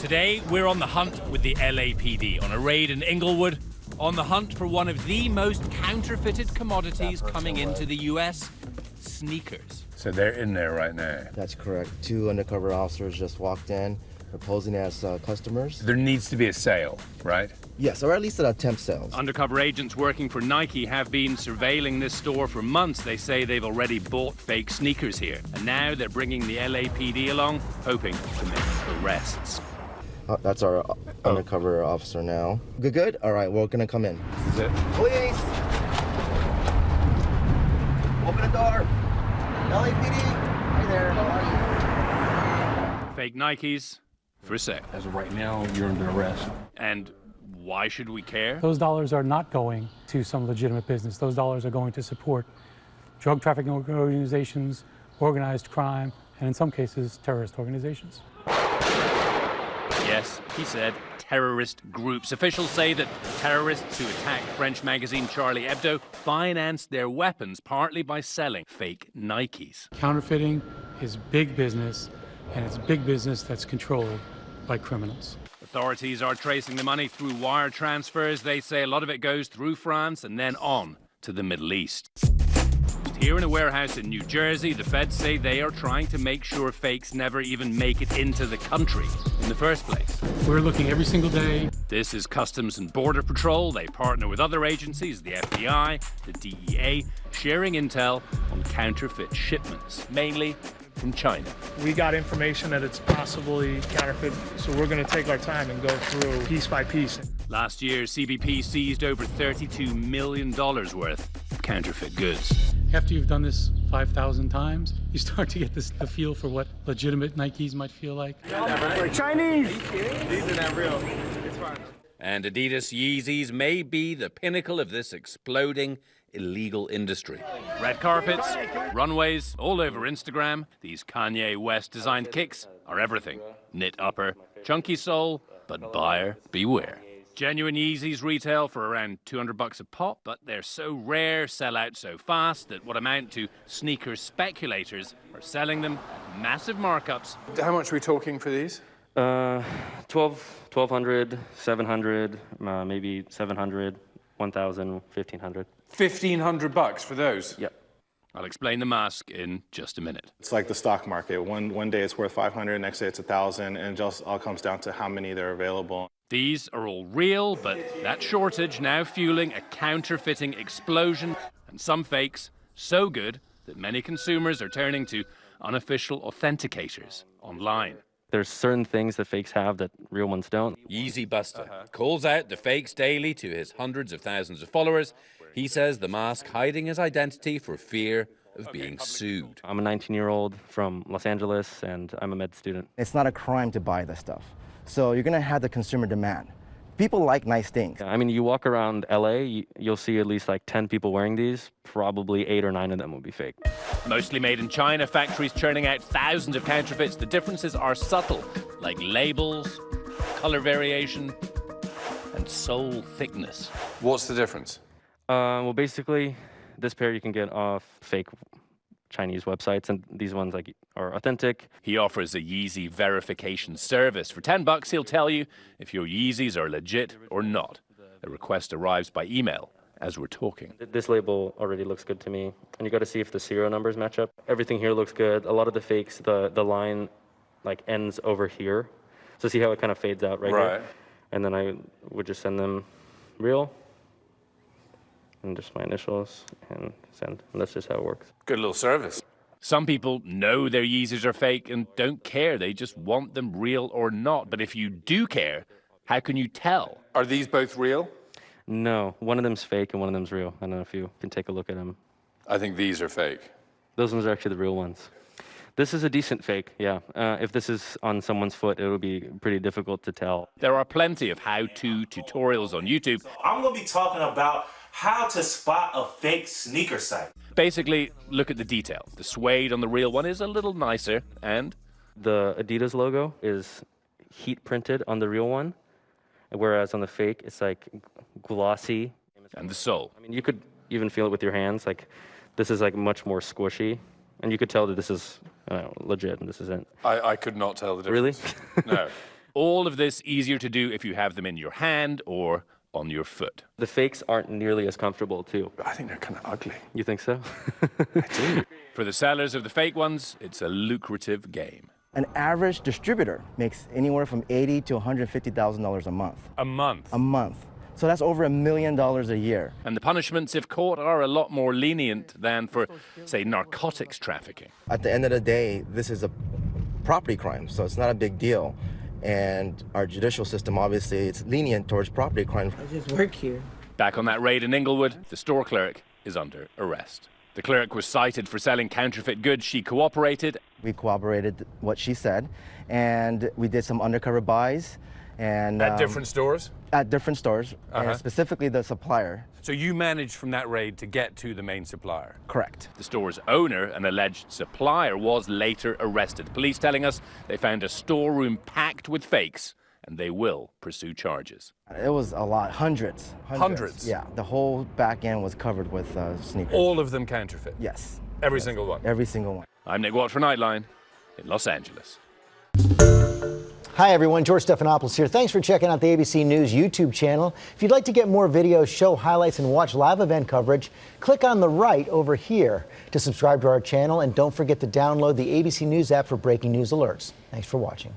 Today, we're on the hunt with the LAPD on a raid in Inglewood, on the hunt for one of the most counterfeited commodities coming into the US, sneakers. So they're in there right now? That's correct. 2 undercover officers just walked in, posing as customers. There needs to be a sale, right? Yes, or at least an attempt sales. Undercover agents working for Nike have been surveilling this store for months. They say they've already bought fake sneakers here. And now they're bringing the LAPD along, hoping to make arrests. That's our undercover officer now. Good? All right, we're gonna come in. Is it? Police! Open the door! LAPD! Hi there, how are you? Fake Nikes for sale. As of right now, you're under arrest. And why should we care? Those dollars are not going to some legitimate business. Those dollars are going to support drug trafficking organizations, organized crime, and in some cases, terrorist organizations. Yes, he said terrorist groups. Officials say that terrorists who attacked French magazine Charlie Hebdo financed their weapons partly by selling fake Nikes. Counterfeiting is big business, and it's big business that's controlled by criminals. Authorities are tracing the money through wire transfers. They say a lot of it goes through France and then on to the Middle East. Here in a warehouse in New Jersey, the feds say they are trying to make sure fakes never even make it into the country in the first place. We're looking every single day. This is Customs and Border Patrol. They partner with other agencies, the FBI, the DEA, sharing intel on counterfeit shipments, mainly from China. We got information that it's possibly counterfeit, so we're going to take our time and go through piece by piece. Last year, CBP seized over $32 million worth of counterfeit goods. After you've done this 5,000 times, you start to get the feel for what legitimate Nikes might feel like. We're Chinese! These are not real. It's fine. And Adidas Yeezys may be the pinnacle of this exploding illegal industry. Red carpets, runways, all over Instagram. These Kanye West designed kicks are everything. Knit upper, chunky sole, but buyer beware. Genuine Yeezys retail for around $200 a pop, but they're so rare, sell out so fast that what amount to sneaker speculators are selling them at massive markups. How much are we talking for these? 1,200, 700, maybe 700, 1,000, 1,500. $1,500 for those? Yep. I'll explain the mask in just a minute. It's like the stock market. One day it's worth 500, next day it's 1,000, and it just all comes down to how many there are available. These are all real, but that shortage now fueling a counterfeiting explosion, and some fakes so good that many consumers are turning to unofficial authenticators online. There's certain things that fakes have that real ones don't. Yeezy Buster calls out the fakes daily to his hundreds of thousands of followers. He says the mask hiding his identity for fear of being sued. I'm a 19-year-old from Los Angeles, and I'm a med student. It's not a crime to buy this stuff. So you're gonna have the consumer demand. People like nice things. I mean, you walk around LA, you'll see at least like 10 people wearing these. Probably 8 or 9 of them will be fake. Mostly made in China, factories churning out thousands of counterfeits. The differences are subtle, like labels, color variation, and sole thickness. What's the difference? Well, basically, this pair you can get off fake Chinese websites, and these ones are authentic. He offers a Yeezy verification service. For $10, he'll tell you if your Yeezys are legit or not. The request arrives by email as we're talking. This label already looks good to me, and you got to see if the serial numbers match up. Everything here looks good. A lot of the fakes, the line ends over here. So see how it kind of fades out right here? And then I would just send them real, and just my initials, and send. And that's just how it works. Good little service. Some people know their Yeezys are fake and don't care. They just want them real or not. But if you do care, how can you tell? Are these both real? No, one of them's fake and one of them's real. I don't know if you can take a look at them. I think these are fake. Those ones are actually the real ones. This is a decent fake, yeah. If this is on someone's foot, it would be pretty difficult to tell. There are plenty of how-to tutorials on YouTube. I'm going to be talking about how to spot a fake sneaker site. Basically, look at the detail. The suede on the real one is a little nicer, and the Adidas logo is heat printed on the real one, whereas on the fake, it's like glossy. And the sole. I mean, you could even feel it with your hands. Like, this is like much more squishy, and you could tell that this is legit and this isn't. I could not tell the difference. Really? No. All of this easier to do if you have them in your hand or on your foot. The fakes aren't nearly as comfortable, too. I think they're kind of ugly. You think so? For the sellers of the fake ones, it's a lucrative game. An average distributor makes anywhere from $80,000 to $150,000 a month. A month. A month. So that's over $1 million a year. And the punishments, if caught, are a lot more lenient than for, say, narcotics trafficking. At the end of the day, this is a property crime, so it's not a big deal. And our judicial system, obviously, it's lenient towards property crime. I just work here. Back on that raid in Inglewood, the store clerk is under arrest. The clerk was cited for selling counterfeit goods. She cooperated. We corroborated what she said, and we did some undercover buys. And At different stores? At different stores, and specifically the supplier. So you managed from that raid to get to the main supplier? Correct. The store's owner, an alleged supplier, was later arrested. Police telling us they found a storeroom packed with fakes, and they will pursue charges. It was a lot, hundreds. Hundreds? Yeah, the whole back end was covered with sneakers. All of them counterfeit? Yes. Every Yes. single one? Every single one. I'm Nick Watt for Nightline in Los Angeles. Hi everyone, George Stephanopoulos here. Thanks for checking out the ABC News YouTube channel. If you'd like to get more videos, show highlights, and watch live event coverage, click on the right over here to subscribe to our channel, and don't forget to download the ABC News app for breaking news alerts. Thanks for watching.